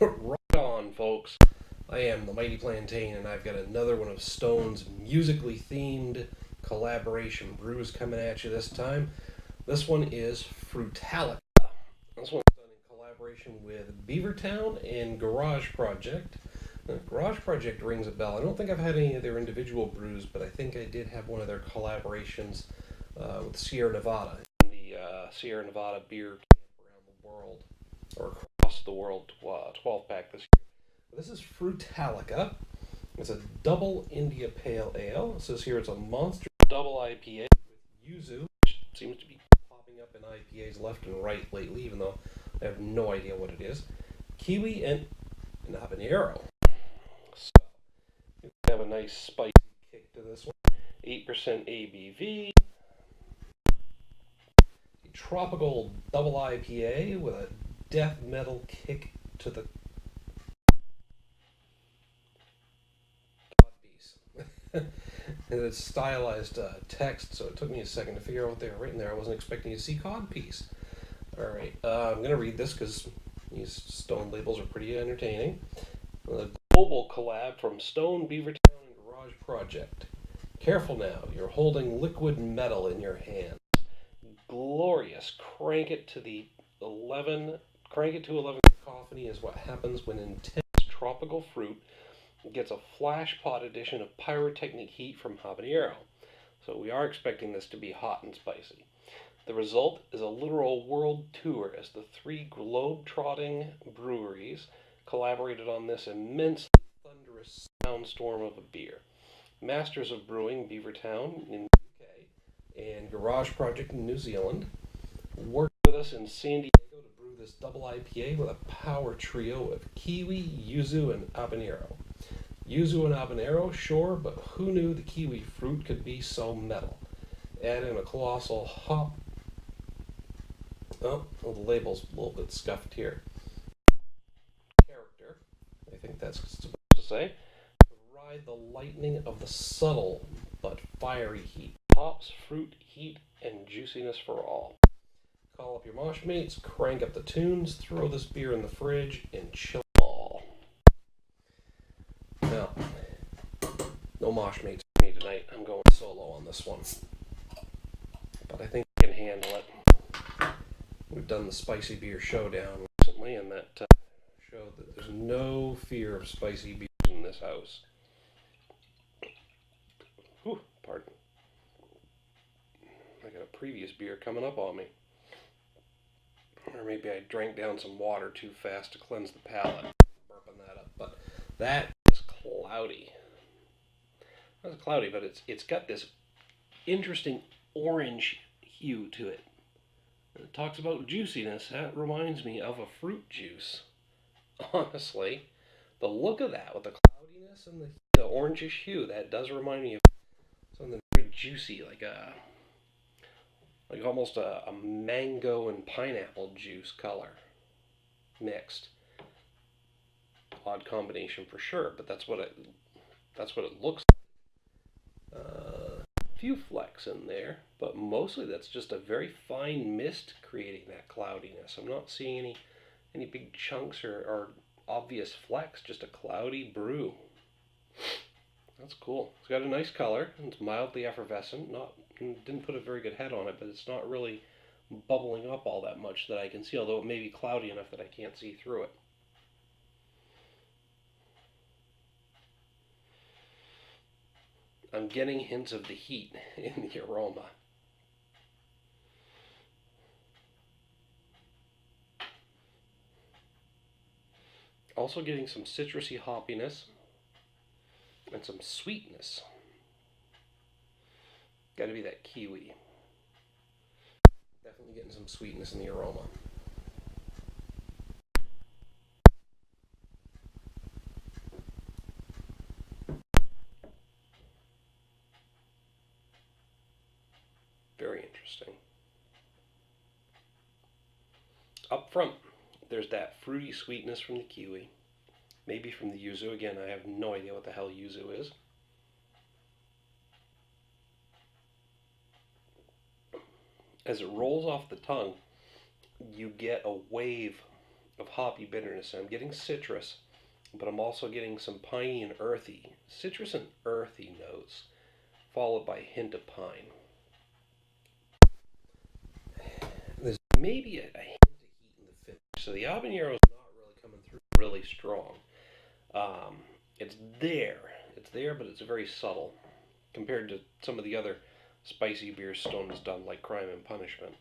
Right on, folks. I am the Mighty Plantain, and I've got another one of Stone's musically themed collaboration brews coming at you this time. This one is Fruitallica. This one's done in collaboration with Beavertown and Garage Project. Garage Project rings a bell. I don't think I've had any of their individual brews, but I think I did have one of their collaborations with Sierra Nevada in the Sierra Nevada beer camp around the world, or across the world, 12 pack this year. This is Fruitallica. It's a double India Pale Ale. It says here it's a monster double IPA with yuzu, which seems to be popping up in IPAs left and right lately, even though I have no idea what it is. Kiwi and an habanero. So, we have a nice spicy kick to this one. 8% ABV. A tropical double IPA with a death metal kick to the codpiece. And it's stylized text, so it took me a second to figure out what they were written there. I wasn't expecting to see codpiece. Alright, I'm going to read this because these Stone labels are pretty entertaining. A global collab from Stone, Beavertown, and Garage Project. Careful now, you're holding liquid metal in your hands. Glorious. Crank it to 11 cacophony is what happens when intense tropical fruit gets a flash pot edition of pyrotechnic heat from habanero. So we are expecting this to be hot and spicy. The result is a literal world tour as the three globe-trotting breweries collaborated on this immensely thunderous soundstorm of a beer. Masters of Brewing, Beavertown in the UK, and Garage Project in New Zealand worked with us in San Diego to brew this double IPA with a power trio of kiwi, yuzu, and habanero. Yuzu and habanero, sure, but who knew the kiwi fruit could be so metal? Add in a colossal hop. Oh, well, the label's a little bit scuffed here. Character, I think that's supposed to say. To ride the lightning of the subtle but fiery heat. Hops, fruit, heat, and juiciness for all. Call up your mosh mates, crank up the tunes, throw this beer in the fridge, and chill them all. Now, no mosh mates for me tonight. I'm going solo on this one. But I think I can handle it. We've done the Spicy Beer Showdown recently, and that showed that there's no fear of spicy beers in this house. Whew, pardon. I got a previous beer coming up on me. Or maybe I drank down some water too fast to cleanse the palate. Burping that up. But that is cloudy. Not cloudy, but it's got this interesting orange hue to it. And it talks about juiciness. That reminds me of a fruit juice. Honestly, the look of that with the cloudiness and the orangish hue, that does remind me of something very juicy, like almost a mango and pineapple juice color mixed. Odd combination for sure, but that's what it looks like. Few flecks in there, but mostly that's just a very fine mist creating that cloudiness. I'm not seeing any big chunks or obvious flecks, just a cloudy brew. That's cool. It's got a nice color. It's mildly effervescent. Didn't put a very good head on it, but it's not really bubbling up all that much that I can see, although it may be cloudy enough that I can't see through it. I'm getting hints of the heat in the aroma. Also getting some citrusy hoppiness and some sweetness. Got to be that kiwi. Definitely getting some sweetness in the aroma. Very interesting. Up front, there's that fruity sweetness from the kiwi. Maybe from the yuzu. Again, I have no idea what the hell yuzu is. As it rolls off the tongue, you get a wave of hoppy bitterness. I'm getting citrus, but I'm also getting some piney and earthy, citrus and earthy notes, followed by a hint of pine. There's maybe a hint of heat in the finish. So the habanero is not really coming through really strong. Um, it's there. It's there, but it's very subtle compared to some of the other spicy beers Stone has done, like Crime and Punishment.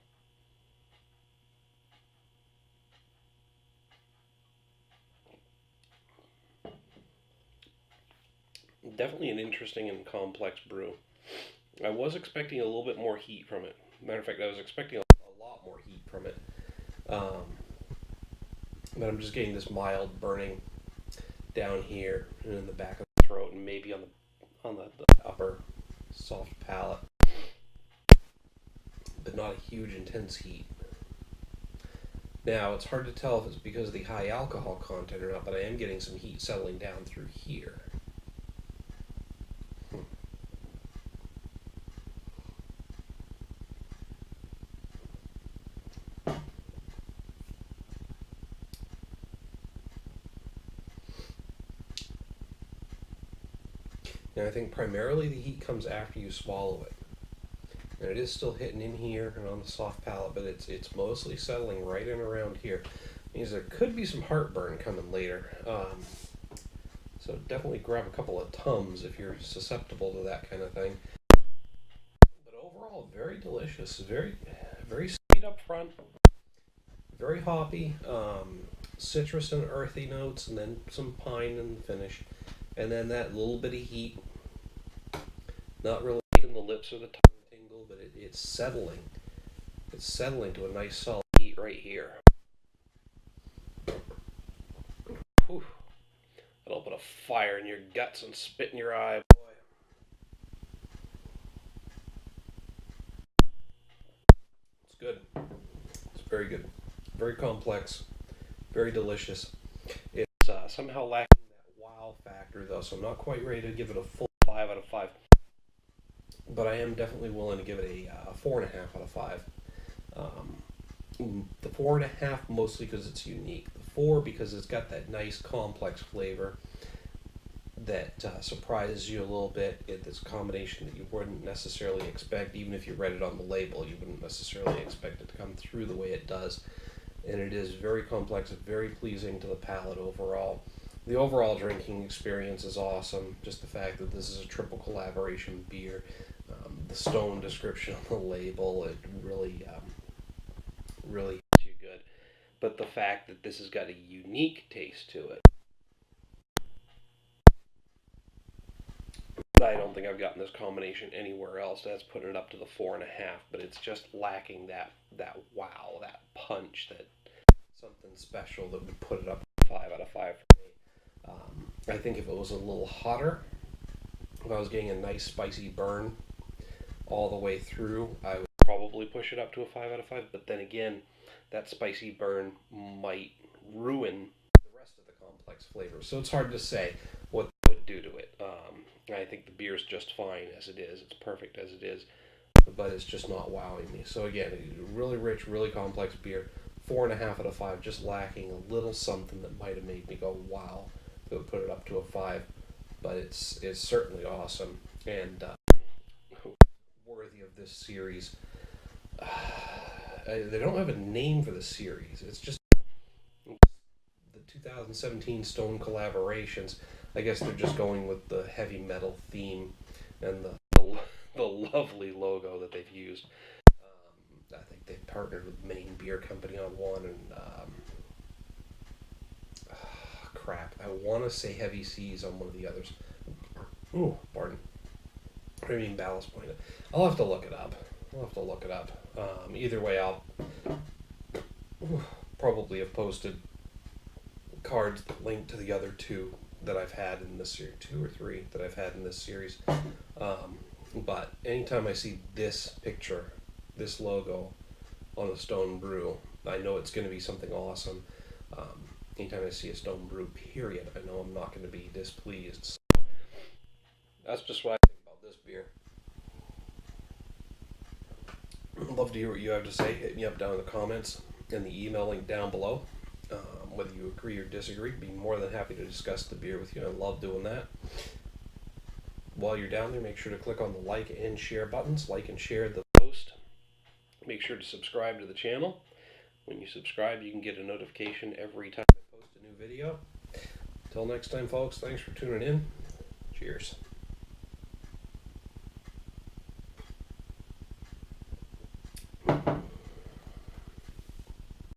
Definitely an interesting and complex brew. I was expecting a little bit more heat from it. Matter of fact, I was expecting a lot more heat from it. Um, but I'm just getting this mild burning down here and in the back of the throat, and maybe on the upper soft palate, but not a huge intense heat. Now it's hard to tell if it's because of the high alcohol content or not, but I am getting some heat settling down through here. And I think primarily the heat comes after you swallow it. And it is still hitting in here and on the soft palate, but it's mostly settling right in around here. It means there could be some heartburn coming later. So definitely grab a couple of Tums if you're susceptible to that kind of thing. But overall, very delicious. Very sweet up front. Very hoppy. Citrus and earthy notes, and then some pine in the finish. And then that little bit of heat. Not really making the lips or the tongue tingle, but it's settling. It's settling to a nice solid heat right here. Whew. That'll put a fire in your guts and spit in your eye, boy. It's good. It's very good. Very complex. Very delicious. It's somehow lacking that wow factor, though, so I'm not quite ready to give it a full 5 out of 5. But I am definitely willing to give it a 4.5 out of 5. The 4.5 mostly because it's unique. The 4 because it's got that nice complex flavor that surprises you a little bit. It's a combination that you wouldn't necessarily expect, even if you read it on the label. You wouldn't necessarily expect it to come through the way it does. And it is very complex and very pleasing to the palate overall. The overall drinking experience is awesome. Just the fact that this is a triple collaboration beer, the Stone description on the label, it really hits you good. But the fact that this has got a unique taste to it, I don't think I've gotten this combination anywhere else. That's putting it up to the 4.5, but it's just lacking that wow, that punch, that something special that would put it up to 5 out of 5 for me. I think if it was a little hotter, if I was getting a nice spicy burn all the way through, I would probably push it up to a 5 out of 5. But then again, that spicy burn might ruin the rest of the complex flavors. So it's hard to say what that would do to it. I think the beer's just fine as it is. It's perfect as it is, but it's just not wowing me. So again, really rich, really complex beer. 4.5 out of 5, just lacking a little something that might have made me go wow. That would put it up to a 5, but it's certainly awesome and worthy of this series. They don't have a name for the series. It's just the 2017 Stone collaborations. I guess they're just going with the heavy metal theme and the lovely logo that they've used. I think they've partnered with Maine Beer Company on one, and crap, I want to say Heavy Seas on one of the others. Ooh, pardon. I mean Ballast Point. I'll have to look it up. Either way, I'll probably have posted cards that link to the other two that I've had in this series, 2 or 3 that I've had in this series. But anytime I see this picture, this logo on a Stone brew, I know it's going to be something awesome. Anytime I see a Stone brew, period, I know I'm not going to be displeased. So that's just what I think about this beer. I'd love to hear what you have to say. Hit me up down in the comments and the email link down below. whether you agree or disagree. Be more than happy to discuss the beer with you. I love doing that. While you're down there, make sure to click on the like and share buttons. Like and share the post. Make sure to subscribe to the channel. When you subscribe, you can get a notification every time I post a new video. Until next time, folks, thanks for tuning in. Cheers.